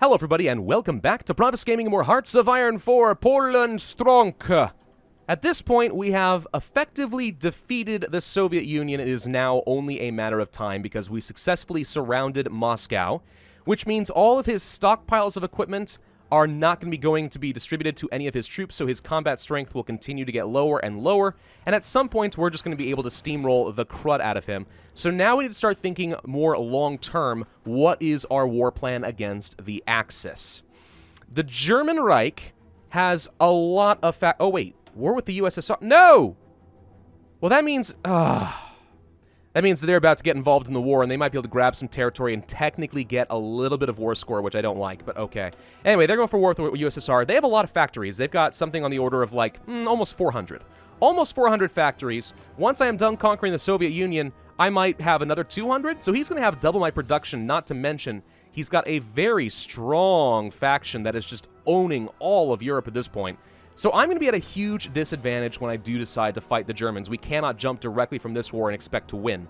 Hello everybody and welcome back to Pravus Gaming and more Hearts of Iron 4 Poland Stronk. At this point we have effectively defeated the Soviet Union. It is now only a matter of time because we successfully surrounded Moscow, which means all of his stockpiles of equipment are not going to be distributed to any of his troops, so his combat strength will continue to get lower and lower, and at some point we're just going to be able to steamroll the crud out of him. So now we need to start thinking more long-term, what is our war plan against the Axis? The German Reich has a lot of oh wait, war with the USSR? No! Well that means, that means that they're about to get involved in the war, and they might be able to grab some territory and technically get a little bit of war score, which I don't like, but okay. Anyway, they're going for war with the USSR. They have a lot of factories. They've got something on the order of, like, almost 400. Almost 400 factories. Once I am done conquering the Soviet Union, I might have another 200, so he's going to have double my production, not to mention he's got a very strong faction that is just owning all of Europe at this point. So I'm going to be at a huge disadvantage when I do decide to fight the Germans. We cannot jump directly from this war and expect to win.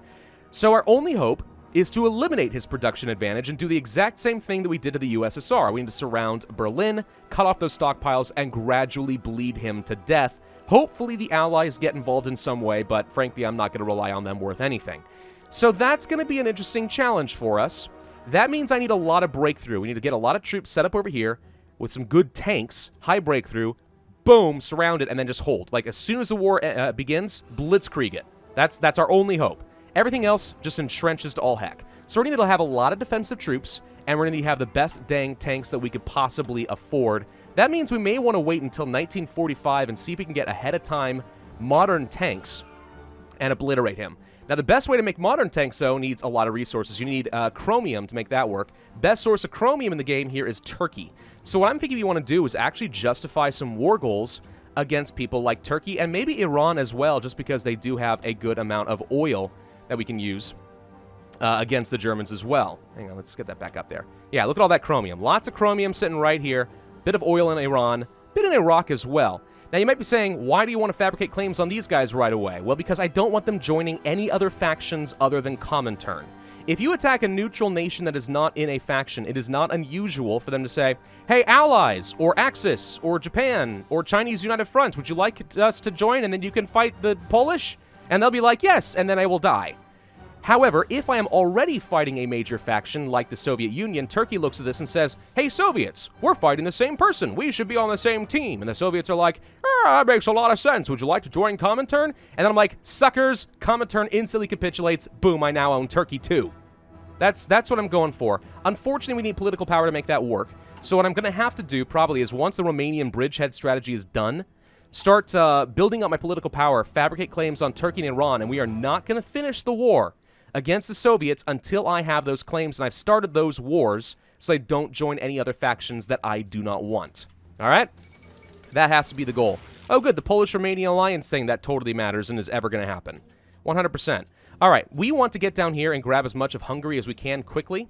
So our only hope is to eliminate his production advantage and do the exact same thing that we did to the USSR. We need to surround Berlin, cut off those stockpiles, and gradually bleed him to death. Hopefully the Allies get involved in some way, but frankly I'm not going to rely on them worth anything. So that's going to be an interesting challenge for us. That means I need a lot of breakthrough. We need to get a lot of troops set up over here with some good tanks, high breakthrough, boom, surround it, and then just hold. Like, as soon as the war begins, blitzkrieg it. That's our only hope. Everything else just entrenches to all heck. So we're going to have a lot of defensive troops, and we're going to have the best dang tanks that we could possibly afford. That means we may want to wait until 1945 and see if we can get ahead of time modern tanks and obliterate him. Now, the best way to make modern tanks, though, needs a lot of resources. You need chromium to make that work. Best source of chromium in the game here is Turkey. So what I'm thinking you want to do is actually justify some war goals against people like Turkey and maybe Iran as well, just because they do have a good amount of oil that we can use against the Germans as well. Hang on, let's get that back up there. Yeah, look at all that chromium. Lots of chromium sitting right here. Bit of oil in Iran. Bit in Iraq as well. Now, you might be saying, why do you want to fabricate claims on these guys right away? Well, because I don't want them joining any other factions other than Comintern. If you attack a neutral nation that is not in a faction, it is not unusual for them to say, hey, Allies, or Axis, or Japan, or Chinese United Front, would you like us to join and then you can fight the Polish? And they'll be like, yes, and then I will die. However, if I am already fighting a major faction like the Soviet Union, Turkey looks at this and says, hey, Soviets, we're fighting the same person. We should be on the same team. And the Soviets are like, that makes a lot of sense. Would you like to join Comintern? And then I'm like, suckers, Comintern instantly capitulates. Boom, I now own Turkey too. That's what I'm going for. Unfortunately, we need political power to make that work. So what I'm going to have to do probably is once the Romanian bridgehead strategy is done, start building up my political power, fabricate claims on Turkey and Iran, and we are not going to finish the war against the Soviets until I have those claims, and I've started those wars so I don't join any other factions that I do not want. All right? That has to be the goal. Oh, good, the Polish-Romanian alliance thing, that totally matters and is ever going to happen. 100%. All right, we want to get down here and grab as much of Hungary as we can quickly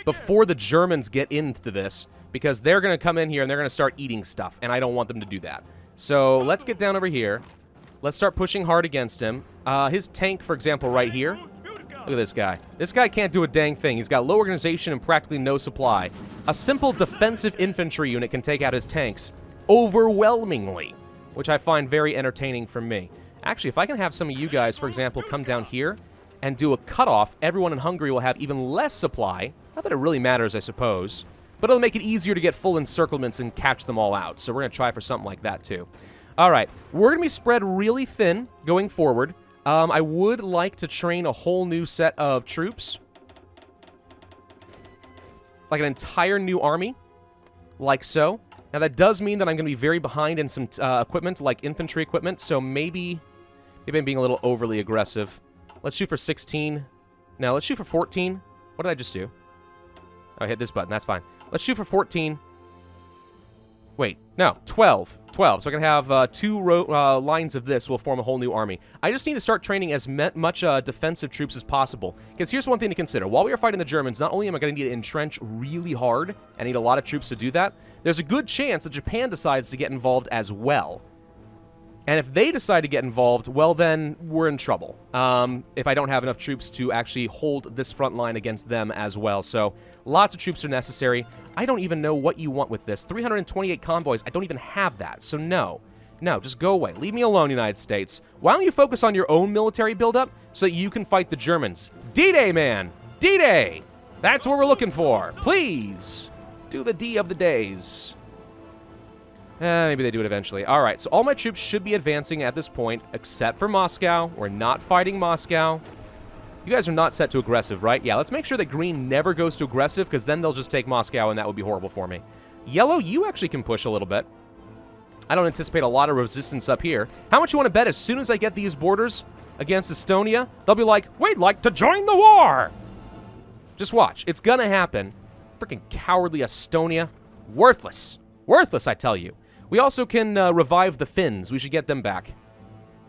before the Germans get into this, because they're going to come in here and they're going to start eating stuff, and I don't want them to do that. So let's get down over here. Let's start pushing hard against him. His tank, for example, right here. Look at this guy. This guy can't do a dang thing. He's got low organization and practically no supply. A simple defensive infantry unit can take out his tanks overwhelmingly, which I find very entertaining for me. Actually, if I can have some of you guys, for example, come down here and do a cutoff, everyone in Hungary will have even less supply. Not that it really matters, I suppose, but it'll make it easier to get full encirclements and catch them all out. So we're going to try for something like that, too. All right, we're going to be spread really thin going forward. I would like to train a whole new set of troops. Like an entire new army, like so. Now, that does mean that I'm going to be very behind in some equipment, like infantry equipment, so maybe I'm being a little overly aggressive. Let's shoot for 16. No, let's shoot for 14. What did I just do? Oh, I hit this button. That's fine. Let's shoot for 14. Wait, no, 12. 12. So I can have two lines of this will form a whole new army. I just need to start training as much defensive troops as possible. Because here's one thing to consider. While we are fighting the Germans, not only am I going to need to entrench really hard, and need a lot of troops to do that, there's a good chance that Japan decides to get involved as well. And if they decide to get involved, well, then we're in trouble. If I don't have enough troops to actually hold this front line against them as well. So lots of troops are necessary. I don't even know what you want with this. 328 convoys. I don't even have that. So no. No, just go away. Leave me alone, United States. Why don't you focus on your own military buildup so that you can fight the Germans? D-Day, man! D-Day! That's what we're looking for. Please! Do the D of the days. Maybe they do it eventually. All right, so all my troops should be advancing at this point, except for Moscow. We're not fighting Moscow. You guys are not set to aggressive, right? Yeah, let's make sure that green never goes to aggressive, because then they'll just take Moscow, and that would be horrible for me. Yellow, you actually can push a little bit. I don't anticipate a lot of resistance up here. How much you want to bet as soon as I get these borders against Estonia, they'll be like, we'd like to join the war! Just watch. It's gonna happen. Freaking cowardly Estonia. Worthless. Worthless, I tell you. We also can revive the Finns. We should get them back.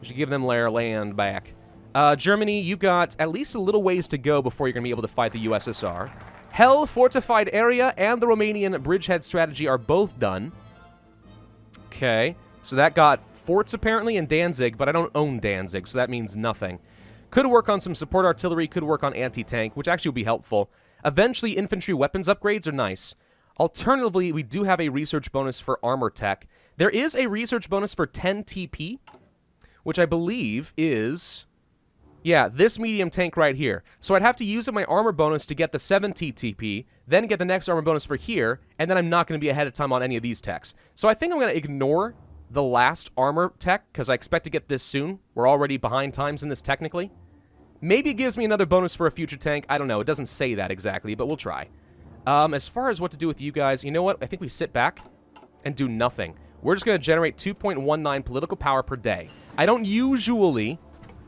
We should give them their land back. Germany, you've got at least a little ways to go before you're going to be able to fight the USSR. Hell, fortified area, and the Romanian bridgehead strategy are both done. Okay, so that got forts apparently in Danzig, but I don't own Danzig, so that means nothing. Could work on some support artillery, could work on anti-tank, which actually would be helpful. Eventually, infantry weapons upgrades are nice. Alternatively, we do have a research bonus for armor tech. There is a research bonus for 10 TP, which I believe is, yeah, this medium tank right here. So I'd have to use my armor bonus to get the 70 TP, then get the next armor bonus for here, and then I'm not going to be ahead of time on any of these techs. So I think I'm going to ignore the last armor tech, because I expect to get this soon. We're already behind times in this technically. Maybe it gives me another bonus for a future tank. I don't know. It doesn't say that exactly, but we'll try. As far as what to do with you guys, you know what? I think we sit back and do nothing. We're just going to generate 2.19 political power per day. I don't usually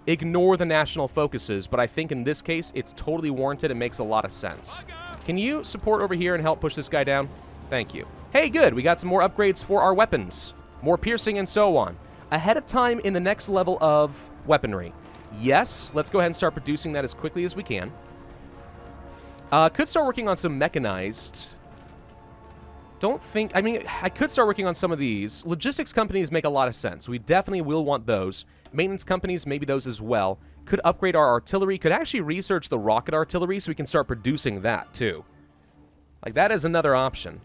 ignore the national focuses, but I think in this case, it's totally warranted and makes a lot of sense. Can you support over here and help push this guy down? Thank you. Hey, good. We got some more upgrades for our weapons. More piercing and so on. Ahead of time in the next level of weaponry. Yes, let's go ahead and start producing that as quickly as we can. Could start working on some mechanized. Don't think, I mean, I could start working on some of these. Logistics companies make a lot of sense. We definitely will want those. Maintenance companies, maybe those as well. Could upgrade our artillery. Could actually research the rocket artillery so we can start producing that too. Like, that is another option.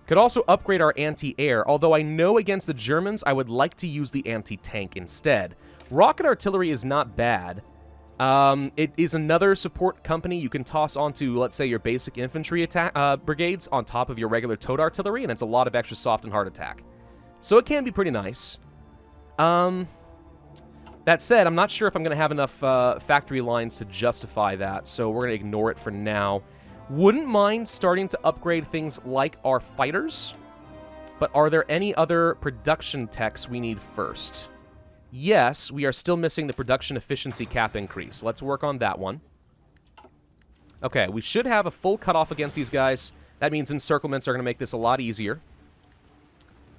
Could also upgrade our anti-air, although I know against the Germans, I would like to use the anti-tank instead. Rocket artillery is not bad. It is another support company you can toss onto, let's say, your basic infantry attack brigades on top of your regular towed artillery, and it's a lot of extra soft and hard attack. So it can be pretty nice. That said, I'm not sure if I'm going to have enough factory lines to justify that, so we're going to ignore it for now. Wouldn't mind starting to upgrade things like our fighters, but are there any other production techs we need first? Yes, we are still missing the production efficiency cap increase. Let's work on that one. Okay, we should have a full cutoff against these guys. That means encirclements are going to make this a lot easier.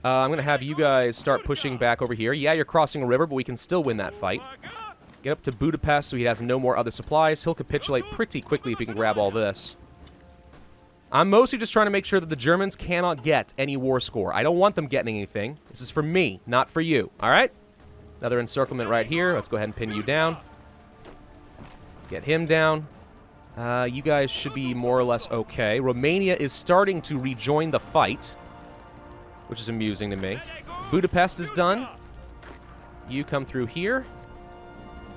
I'm going to have you guys start pushing back over here. Yeah, you're crossing a river, but we can still win that fight. Get up to Budapest so he has no more other supplies. He'll capitulate pretty quickly if he can grab all this. I'm mostly just trying to make sure that the Germans cannot get any war score. I don't want them getting anything. This is for me, not for you. All right? Another encirclement right here. Let's go ahead and pin you down. Get him down. You guys should be more or less okay. Romania is starting to rejoin the fight, which is amusing to me. Budapest is done. You come through here.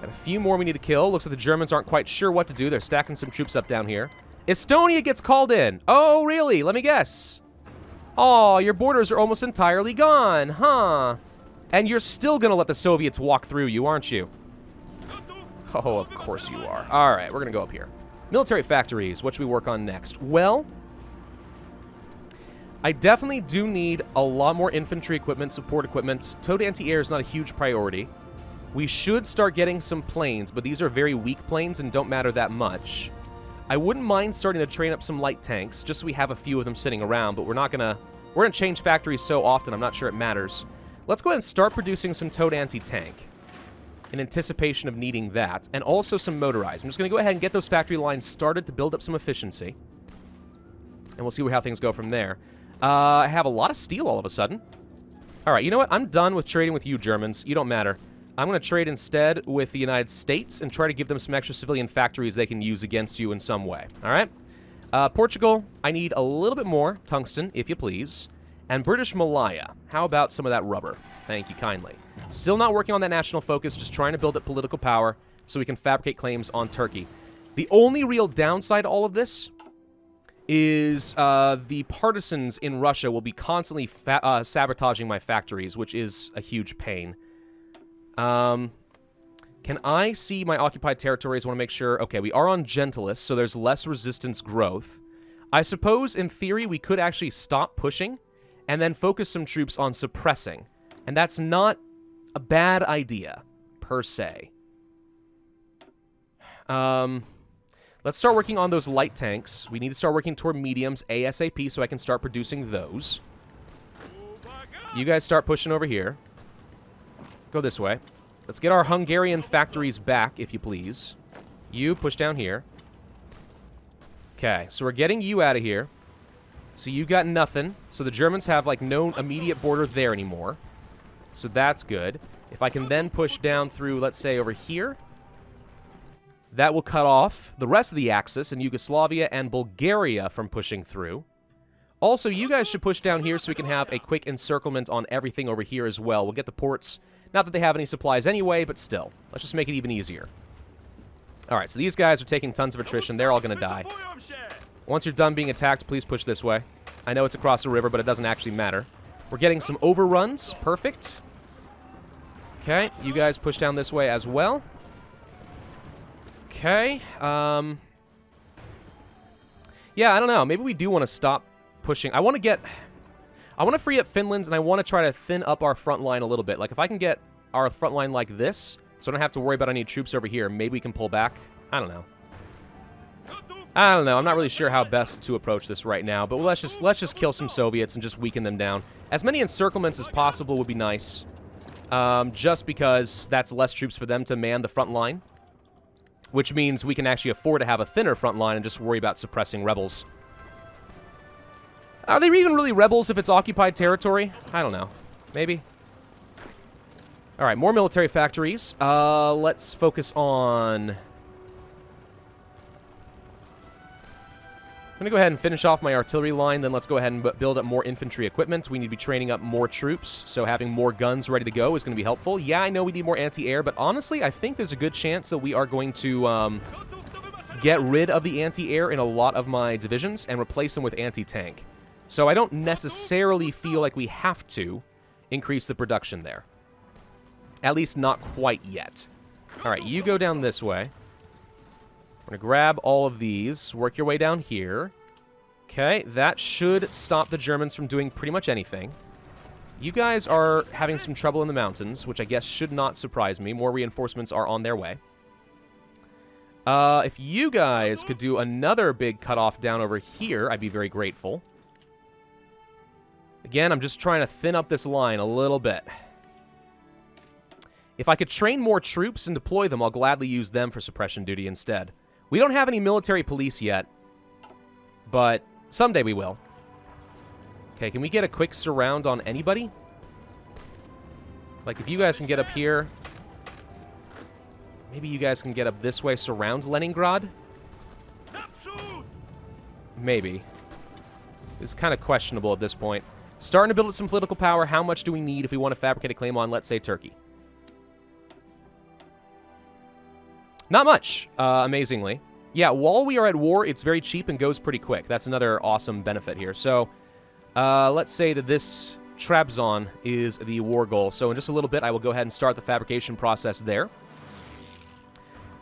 Got a few more we need to kill. Looks like the Germans aren't quite sure what to do. They're stacking some troops up down here. Estonia gets called in. Oh, really? Let me guess. Oh, your borders are almost entirely gone, huh? And you're still going to let the Soviets walk through you, aren't you? Oh, of course you are. All right, we're going to go up here. Military factories. What should we work on next? Well, I definitely do need a lot more infantry equipment, support equipment. Towed anti-air is not a huge priority. We should start getting some planes, but these are very weak planes and don't matter that much. I wouldn't mind starting to train up some light tanks, just so we have a few of them sitting around, but we're going to change factories so often, I'm not sure it matters. Let's go ahead and start producing some towed anti-tank in anticipation of needing that, and also some motorized. I'm just going to go ahead and get those factory lines started to build up some efficiency, and we'll see how things go from there. I have a lot of steel all of a sudden. All right, you know what? I'm done with trading with you Germans. You don't matter. I'm going to trade instead with the United States and try to give them some extra civilian factories they can use against you in some way. All right? Portugal, I need a little bit more tungsten, if you please. And British Malaya, how about some of that rubber? Thank you kindly. Still not working on that national focus, just trying to build up political power so we can fabricate claims on Turkey. The only real downside to all of this is the partisans in Russia will be constantly sabotaging my factories, which is a huge pain. Can I see my occupied territories? I want to make sure. Okay, we are on Gentilis, so there's less resistance growth. I suppose, in theory, we could actually stop pushing and then focus some troops on suppressing. And that's not a bad idea, per se. Let's start working on those light tanks. We need to start working toward mediums ASAP so I can start producing those. You guys start pushing over here. Go this way. Let's get our Hungarian factories back, if you please. You push down here. Okay, so we're getting you out of here. So you got nothing. So the Germans have, like, no immediate border there anymore. So that's good. If I can then push down through, let's say, over here, that will cut off the rest of the Axis and Yugoslavia and Bulgaria from pushing through. Also, you guys should push down here so we can have a quick encirclement on everything over here as well. We'll get the ports. Not that they have any supplies anyway, but still. Let's just make it even easier. Alright, so these guys are taking tons of attrition. They're all going to die. Once you're done being attacked, please push this way. I know it's across the river, but it doesn't actually matter. We're getting some overruns. Perfect. Okay, you guys push down this way as well. Okay. Yeah, I don't know. Maybe we do want to stop pushing. I want to free up Finland, and I want to try to thin up our front line a little bit. Like, if I can get our front line like this, so I don't have to worry about any troops over here, maybe we can pull back. I don't know. I'm not really sure how best to approach this right now, but let's just kill some Soviets and just weaken them down. As many encirclements as possible would be nice, just because that's less troops for them to man the front line, which means we can actually afford to have a thinner front line and just worry about suppressing rebels. Are they even really rebels if it's occupied territory? I don't know. Maybe. All right, more military factories. Let's focus on... I'm going to go ahead and finish off my artillery line, then let's go ahead and build up more infantry equipment. We need to be training up more troops, so having more guns ready to go is going to be helpful. Yeah, I know we need more anti-air, but honestly, I think there's a good chance that we are going to get rid of the anti-air in a lot of my divisions and replace them with anti-tank. So I don't necessarily feel like we have to increase the production there. At least not quite yet. All right, you go down this way. We're going to grab all of these, work your way down here. Okay, that should stop the Germans from doing pretty much anything. You guys are having some trouble in the mountains, which I guess should not surprise me. More reinforcements are on their way. If you guys could do another big cutoff down over here, I'd be very grateful. Again, I'm just trying to thin up this line a little bit. If I could train more troops and deploy them, I'll gladly use them for suppression duty instead. We don't have any military police yet, but someday we will. Okay, can we get a quick surround on anybody? Like, if you guys can get up here... Maybe you guys can get up this way, surround Leningrad? Maybe. It's kind of questionable at this point. Starting to build up some political power. How much do we need if we want to fabricate a claim on, let's say, Turkey? Not much, amazingly. Yeah, while we are at war, it's very cheap and goes pretty quick. That's another awesome benefit here. So, let's say that this Trabzon is the war goal. So in just a little bit, I will go ahead and start the fabrication process there.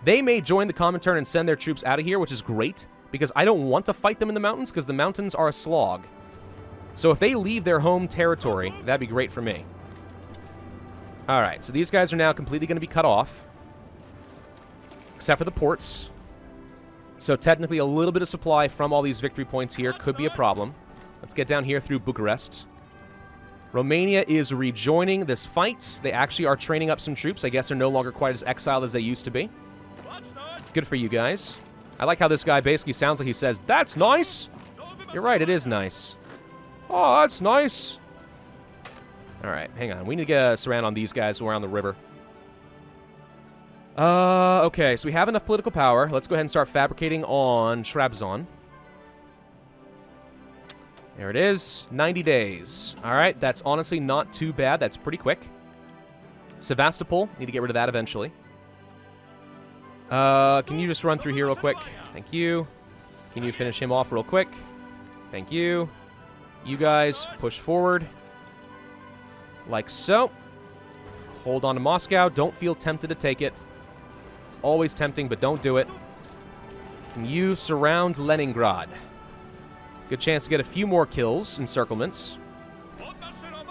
They may join the Comintern and send their troops out of here, which is great, because I don't want to fight them in the mountains, because the mountains are a slog. So if they leave their home territory, that'd be great for me. All right, so these guys are now completely going to be cut off. Except for the ports. So technically a little bit of supply from all these victory points here could be a problem. Let's get down here through Bucharest. Romania is rejoining this fight. They actually are training up some troops. I guess they're no longer quite as exiled as they used to be. Good for you guys. I like how this guy basically sounds like he says, "That's nice." You're right, it is nice. Oh, that's nice. Alright, hang on. We need to get a surround on these guys around the river. Okay, so we have enough political power. Let's go ahead and start fabricating on Trabzon. There it is. 90 days. Alright, that's honestly not too bad. That's pretty quick. Sevastopol. Need to get rid of that eventually. Can you just run through here real quick? Thank you. Can you finish him off real quick? Thank you. You guys push forward. Like so. Hold on to Moscow. Don't feel tempted to take it. It's always tempting, but don't do it. Can you surround Leningrad? Good chance to get a few more kills, encirclements.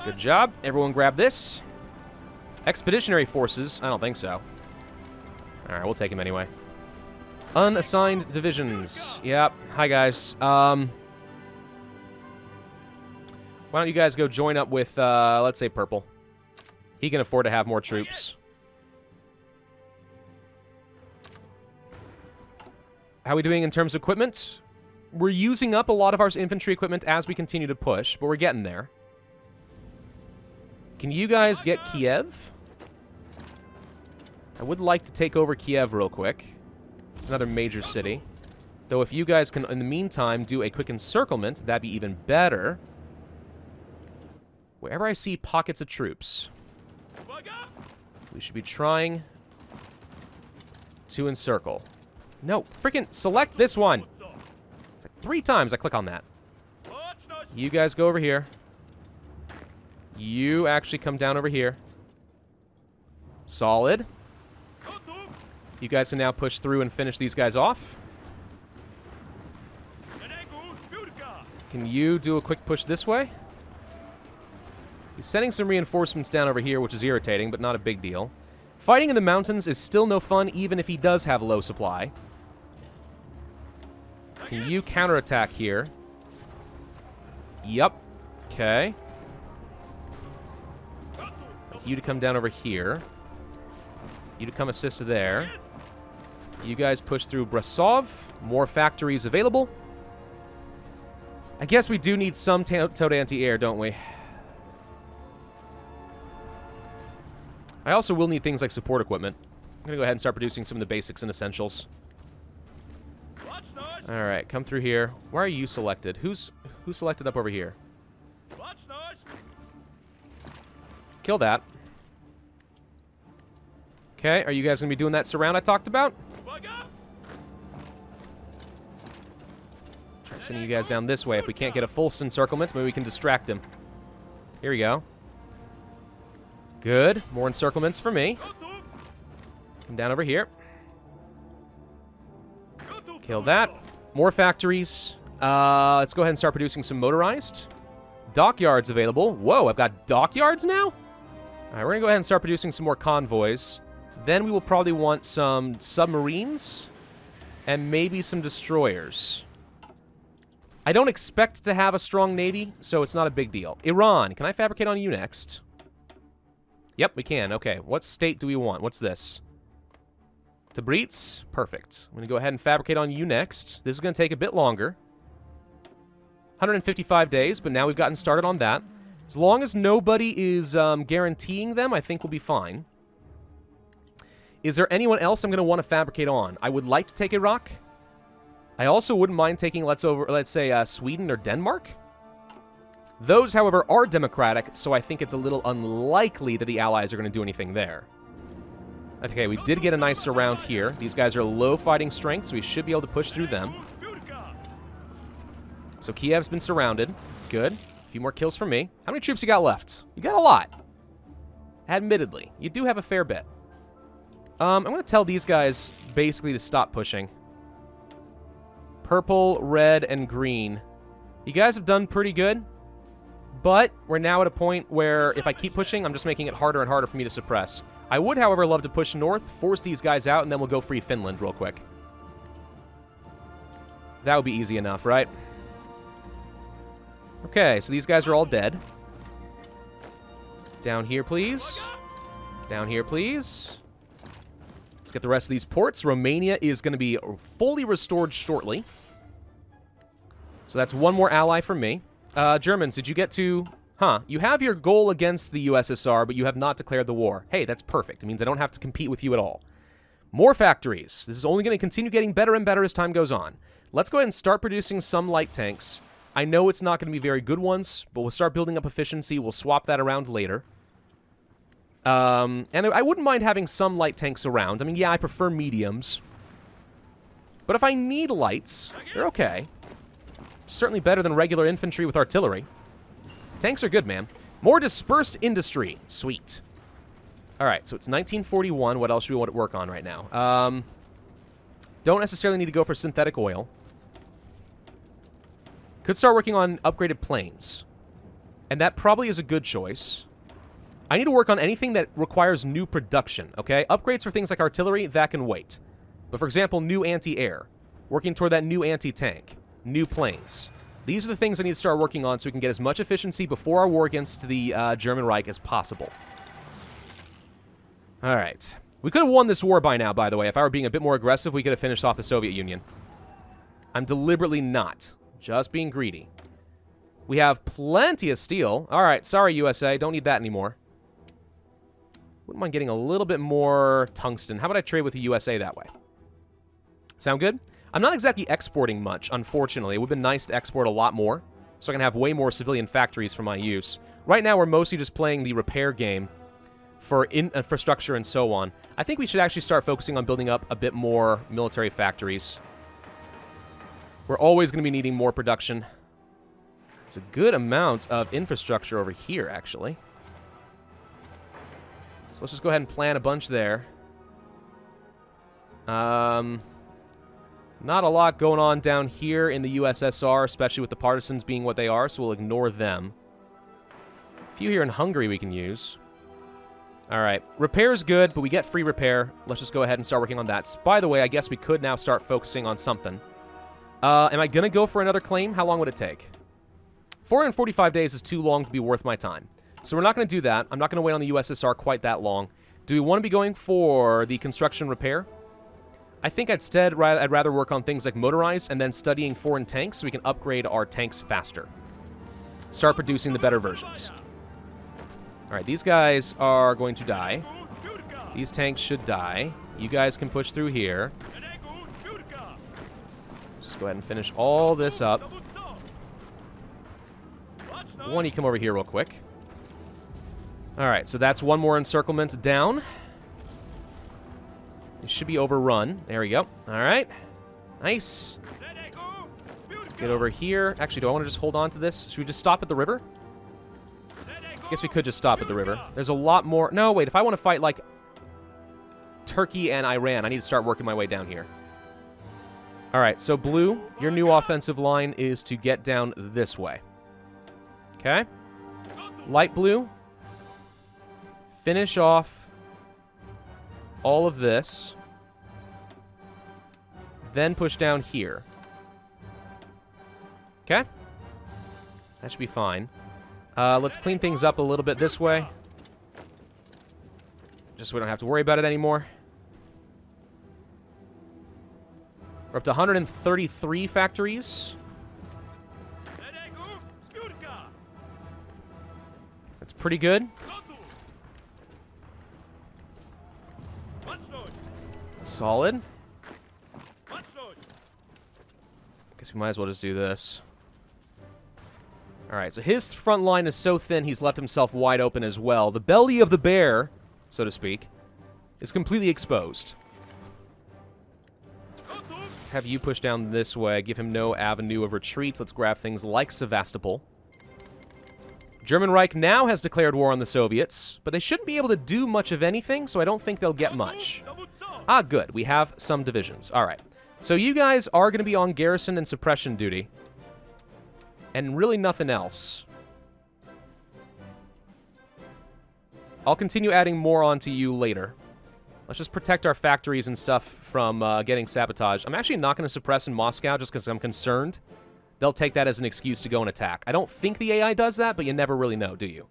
Good job. Everyone grab this. Expeditionary forces? I don't think so. Alright, we'll take him anyway. Unassigned divisions. Yep. Hi, guys. Why don't you guys go join up with, let's say, Purple. He can afford to have more troops. How are we doing in terms of equipment? We're using up a lot of our infantry equipment as we continue to push, but we're getting there. Can you guys get Kiev? I would like to take over Kiev real quick. It's another major city. Though if you guys can, in the meantime, do a quick encirclement, that'd be even better. Wherever I see pockets of troops, we should be trying to encircle. No, freaking select this one. It's like 3 times I click on that. You guys go over here. You actually come down over here. Solid. You guys can now push through and finish these guys off. Can you do a quick push this way? He's sending some reinforcements down over here, which is irritating, but not a big deal. Fighting in the mountains is still no fun, even if he does have low supply. Can you counterattack here? Yep. Okay. You to come down over here. You to come assist there. You guys push through Brasov. More factories available. I guess we do need some towed anti-air, don't we? I also will need things like support equipment. I'm going to go ahead and start producing some of the basics and essentials. Alright, come through here. Why are you selected? Who's selected up over here? Kill that. Okay, are you guys going to be doing that surround I talked about? Try sending you guys down this way. If we can't get a full encirclement, maybe we can distract him. Here we go. Good. More encirclements for me. Come down over here. Kill that. More factories. Let's go ahead and start producing some motorized. Dockyards available. Whoa, I've got dockyards now? All right, we're going to go ahead and start producing some more convoys. Then we will probably want some submarines and maybe some destroyers. I don't expect to have a strong navy, so it's not a big deal. Iran. Can I fabricate on you next? Yep, we can. Okay, what state do we want? What's this? Tabriz? Perfect. I'm going to go ahead and fabricate on you next. This is going to take a bit longer. 155 days, but now we've gotten started on that. As long as nobody is guaranteeing them, I think we'll be fine. Is there anyone else I'm going to want to fabricate on? I would like to take Iraq. I also wouldn't mind taking, let's say, Sweden or Denmark. Those, however, are democratic, so I think it's a little unlikely that the Allies are going to do anything there. Okay, we did get a nice surround here. These guys are low fighting strength, so we should be able to push through them. So Kiev's been surrounded. Good. A few more kills from me. How many troops you got left? You got a lot. Admittedly, you do have a fair bit. I'm going to tell these guys basically to stop pushing. Purple, red, and green. You guys have done pretty good. But we're now at a point where if I keep pushing, I'm just making it harder and harder for me to suppress. I would, however, love to push north, force these guys out, and then we'll go free Finland real quick. That would be easy enough, right? Okay, so these guys are all dead. Down here, please. Down here, please. Let's get the rest of these ports. Romania is going to be fully restored shortly. So that's one more ally from me. Germans, did you get to Huh, you have your goal against the USSR, but you have not declared the war. Hey, that's perfect. It means I don't have to compete with you at all. More factories. This is only going to continue getting better and better as time goes on. Let's go ahead and start producing some light tanks. I know it's not going to be very good ones, but we'll start building up efficiency. We'll swap that around later. And I wouldn't mind having some light tanks around. I mean, yeah, I prefer mediums. But if I need lights, they're okay. Certainly better than regular infantry with artillery. Tanks are good, man. More dispersed industry. Sweet. All right, so it's 1941. What else should we want to work on right now? Don't necessarily need to go for synthetic oil. Could start working on upgraded planes. And that probably is a good choice. I need to work on anything that requires new production, okay? Upgrades for things like artillery, that can wait. But for example, new anti-air. Working toward that new anti-tank. New planes. These are the things I need to start working on so we can get as much efficiency before our war against the German Reich as possible. Alright. We could have won this war by now, by the way. If I were being a bit more aggressive, we could have finished off the Soviet Union. I'm deliberately not. Just being greedy. We have plenty of steel. Alright, sorry USA, don't need that anymore. Wouldn't mind getting a little bit more tungsten. How about I trade with the USA that way? Sound good? I'm not exactly exporting much, unfortunately. It would have been nice to export a lot more, so I can have way more civilian factories for my use. Right now, we're mostly just playing the repair game for infrastructure and so on. I think we should actually start focusing on building up a bit more military factories. We're always going to be needing more production. It's a good amount of infrastructure over here, actually. So let's just go ahead and plan a bunch there. Not a lot going on down here in the USSR, especially with the partisans being what they are, so we'll ignore them. A few here in Hungary we can use. Alright, repair's good, but we get free repair. Let's just go ahead and start working on that. By the way, I guess we could now start focusing on something. Am I going to go for another claim? How long would it take? 445 days is too long to be worth my time. So we're not going to do that. I'm not going to wait on the USSR quite that long. Do we want to be going for the construction repair? I think I'd rather work on things like motorized and then studying foreign tanks so we can upgrade our tanks faster. Start producing the better versions. Alright, these guys are going to die. These tanks should die. You guys can push through here. Just go ahead and finish all this up. One, you come over here real quick. Alright, so that's one more encirclement down. It should be overrun. There we go. Alright. Nice. Let's get over here. Actually, do I want to just hold on to this? Should we just stop at the river? I guess we could just stop at the river. There's a lot more... No, wait. If I want to fight, like, Turkey and Iran, I need to start working my way down here. Alright, so blue, your new offensive line is to get down this way. Okay? Light blue. Finish off all of this. Then push down here. Okay? That should be fine. Let's clean things up a little bit this way. Just so we don't have to worry about it anymore. We're up to 133 factories. That's pretty good. Solid. Guess we might as well just do this. Alright, so his front line is so thin he's left himself wide open as well. The belly of the bear, so to speak, is completely exposed. Let's have you push down this way. Give him no avenue of retreat. Let's grab things like Sevastopol. German Reich now has declared war on the Soviets, but they shouldn't be able to do much of anything, so I don't think they'll get much. Ah, good. We have some divisions. Alright. So you guys are going to be on garrison and suppression duty. And really nothing else. I'll continue adding more onto you later. Let's just protect our factories and stuff from getting sabotaged. I'm actually not going to suppress in Moscow just because I'm concerned they'll take that as an excuse to go and attack. I don't think the AI does that, but you never really know, do you?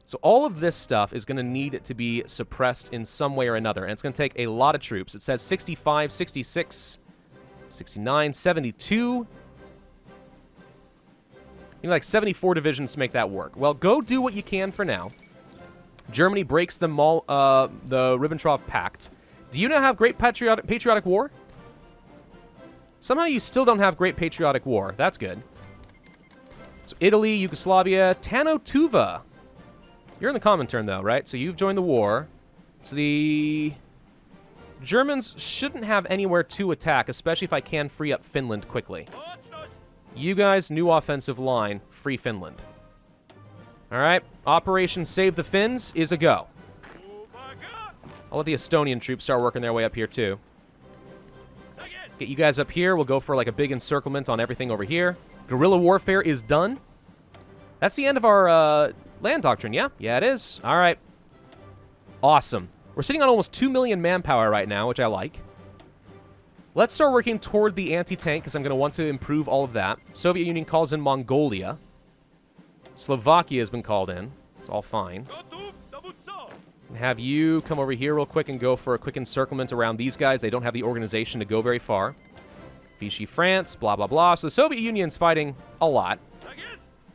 So all of this stuff is going to need to be suppressed in some way or another, and it's going to take a lot of troops. It says 65, 66, 69, 72... You need like 74 divisions to make that work. Well, go do what you can for now. Germany breaks the Ribbentrop Pact. Do you now have Great Patriotic War? Somehow you still don't have Great Patriotic War. That's good. So Italy, Yugoslavia, Tanotuva. You're in the Comintern, though, right? So you've joined the war. So the Germans shouldn't have anywhere to attack, especially if I can free up Finland quickly. You guys, new offensive line, free Finland. All right, Operation Save the Finns is a go. I'll let the Estonian troops start working their way up here, too. Get you guys up here. We'll go for like a big encirclement on everything over here. Guerrilla warfare is done. That's the end of our land doctrine, yeah? Yeah, it is. All right. Awesome. We're sitting on almost 2 million manpower right now, which I like. Let's start working toward the anti-tank, because I'm going to want to improve all of that. Soviet Union calls in Mongolia. Slovakia has been called in. It's all fine. Have you come over here real quick and go for a quick encirclement around these guys. They don't have the organization to go very far. Vichy France, blah, blah, blah. So the Soviet Union's fighting a lot.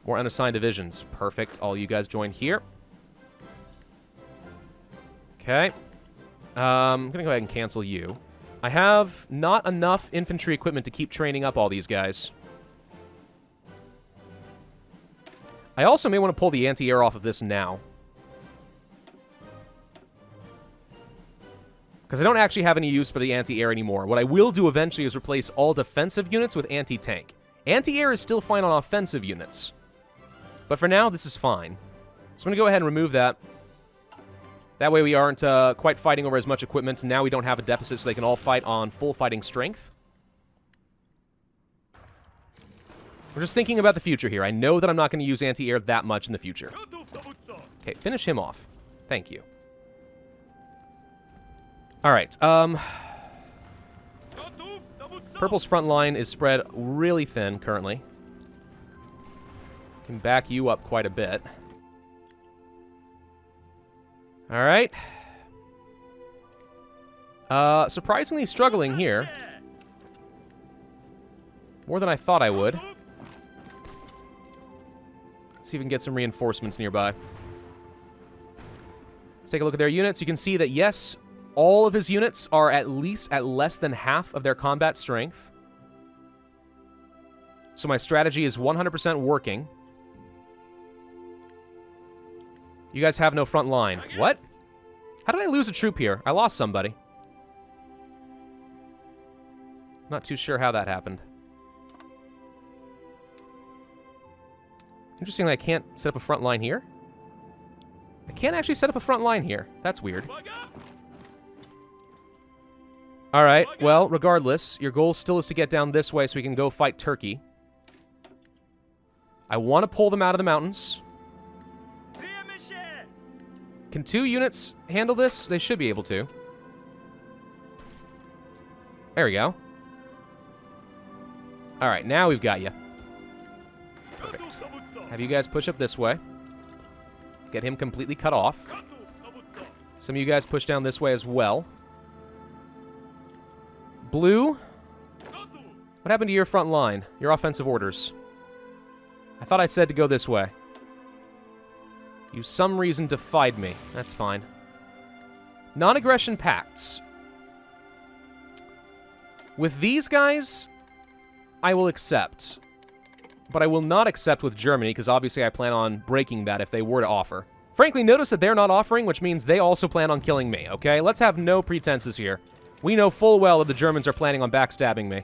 More unassigned divisions. Perfect. All you guys join here. Okay. I'm going to go ahead and cancel you. I have not enough infantry equipment to keep training up all these guys. I also may want to pull the anti-air off of this now. Because I don't actually have any use for the anti-air anymore. What I will do eventually is replace all defensive units with anti-tank. Anti-air is still fine on offensive units. But for now, this is fine. So I'm going to go ahead and remove that. That way we aren't quite fighting over as much equipment. Now we don't have a deficit, so they can all fight on full fighting strength. We're just thinking about the future here. I know that I'm not going to use anti-air that much in the future. Okay, finish him off. Thank you. All right. Purple's front line is spread really thin currently. Can back you up quite a bit. All right. Surprisingly struggling here. More than I thought I would. Let's see if we can get some reinforcements nearby. Let's take a look at their units. You can see that, yes, all of his units are at least at less than half of their combat strength. So my strategy is 100% working. You guys have no front line. What? How did I lose a troop here? I lost somebody. Not too sure how that happened. Interestingly, I can't set up a front line here. I can't actually set up a front line here. That's weird. Alright, well, regardless, your goal still is to get down this way so we can go fight Turkey. I want to pull them out of the mountains. Can 2 units handle this? They should be able to. There we go. Alright, now we've got you. Perfect. Have you guys push up this way. Get him completely cut off. Some of you guys push down this way as well. Blue? What happened to your front line? Your offensive orders? I thought I said to go this way. You some reason defied me. That's fine. Non-aggression pacts. With these guys, I will accept. But I will not accept with Germany, because obviously I plan on breaking that if they were to offer. Frankly, notice that they're not offering, which means they also plan on killing me, okay? Let's have no pretenses here. We know full well that the Germans are planning on backstabbing me.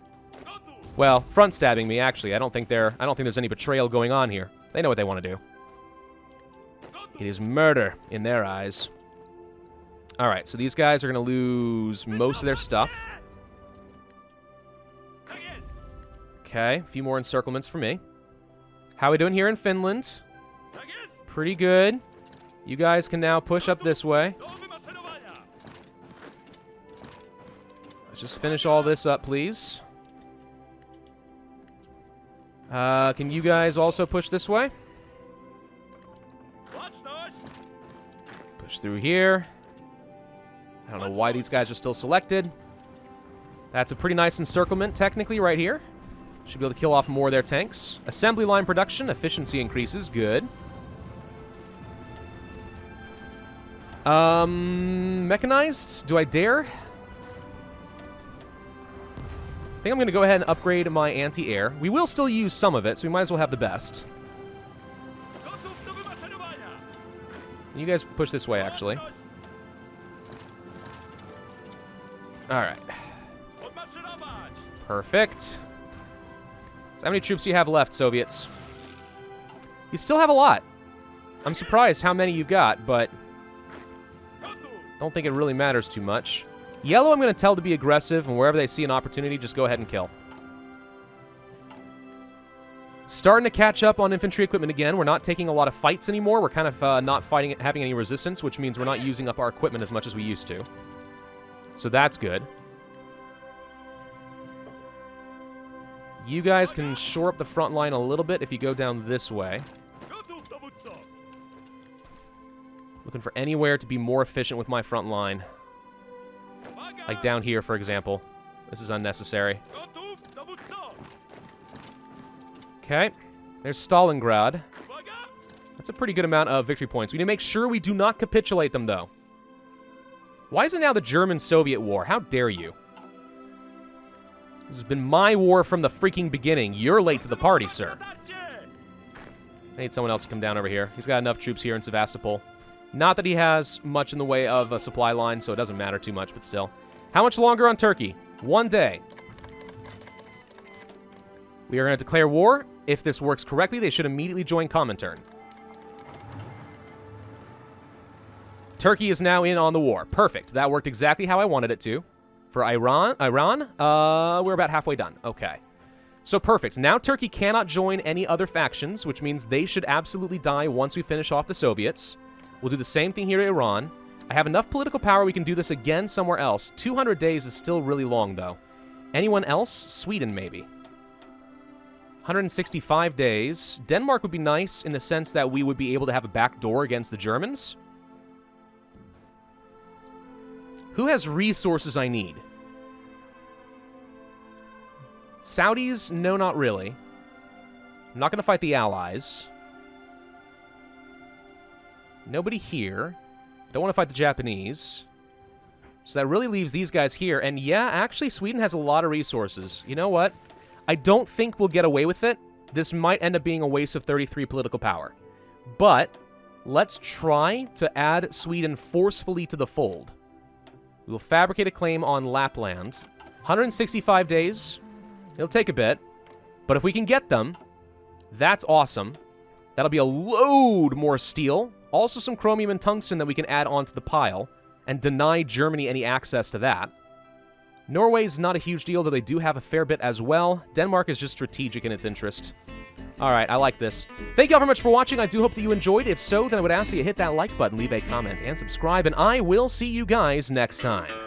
Well, front stabbing me, actually. I don't think there's any betrayal going on here. They know what they want to do. It is murder in their eyes. Alright, so these guys are going to lose most of their stuff. Okay, a few more encirclements for me. How are we doing here in Finland? Pretty good. You guys can now push up this way. Let's just finish all this up, please. Can you guys also push this way? Push through here. I don't know why these guys are still selected. That's a pretty nice encirclement, technically, right here. Should be able to kill off more of their tanks. Assembly line production, efficiency increases, good. Mechanized? Do I dare? I think I'm going to go ahead and upgrade my anti-air. We will still use some of it, so we might as well have the best. You guys push this way, actually. Alright. Perfect. So how many troops do you have left, Soviets? You still have a lot. I'm surprised how many you've got, but don't think it really matters too much. Yellow I'm going to tell to be aggressive, and wherever they see an opportunity, just go ahead and kill. Starting to catch up on infantry equipment again. We're not taking a lot of fights anymore. We're kind of not having any resistance, which means we're not using up our equipment as much as we used to. So that's good. You guys can shore up the front line a little bit if you go down this way. Looking for anywhere to be more efficient with my front line. Like down here, for example. This is unnecessary. Okay. There's Stalingrad. That's a pretty good amount of victory points. We need to make sure we do not capitulate them, though. Why is it now the German-Soviet war? How dare you? This has been my war from the freaking beginning. You're late to the party, sir. I need someone else to come down over here. He's got enough troops here in Sevastopol. Not that he has much in the way of a supply line, so it doesn't matter too much, but still. How much longer on Turkey? 1 day. We are going to declare war. If this works correctly, they should immediately join Comintern. Turkey is now in on the war. Perfect. That worked exactly how I wanted it to. For Iran, we're about halfway done. Okay. So perfect. Now Turkey cannot join any other factions, which means they should absolutely die once we finish off the Soviets. We'll do the same thing here to Iran. I have enough political power we can do this again somewhere else. 200 days is still really long, though. Anyone else? Sweden, maybe. 165 days. Denmark would be nice in the sense that we would be able to have a back door against the Germans. Who has resources I need? Saudis? No, not really. I'm not going to fight the Allies. Nobody here. Don't want to fight the Japanese. So that really leaves these guys here. And yeah, actually, Sweden has a lot of resources. You know what? I don't think we'll get away with it. This might end up being a waste of 33 political power. But let's try to add Sweden forcefully to the fold. We will fabricate a claim on Lapland. 165 days. It'll take a bit. But if we can get them, that's awesome. That'll be a load more steel. Also some chromium and tungsten that we can add onto the pile and deny Germany any access to that. Norway's not a huge deal, though they do have a fair bit as well. Denmark is just strategic in its interest. Alright, I like this. Thank you all very much for watching. I do hope that you enjoyed. If so, then I would ask that you hit that like button, leave a comment, and subscribe, and I will see you guys next time.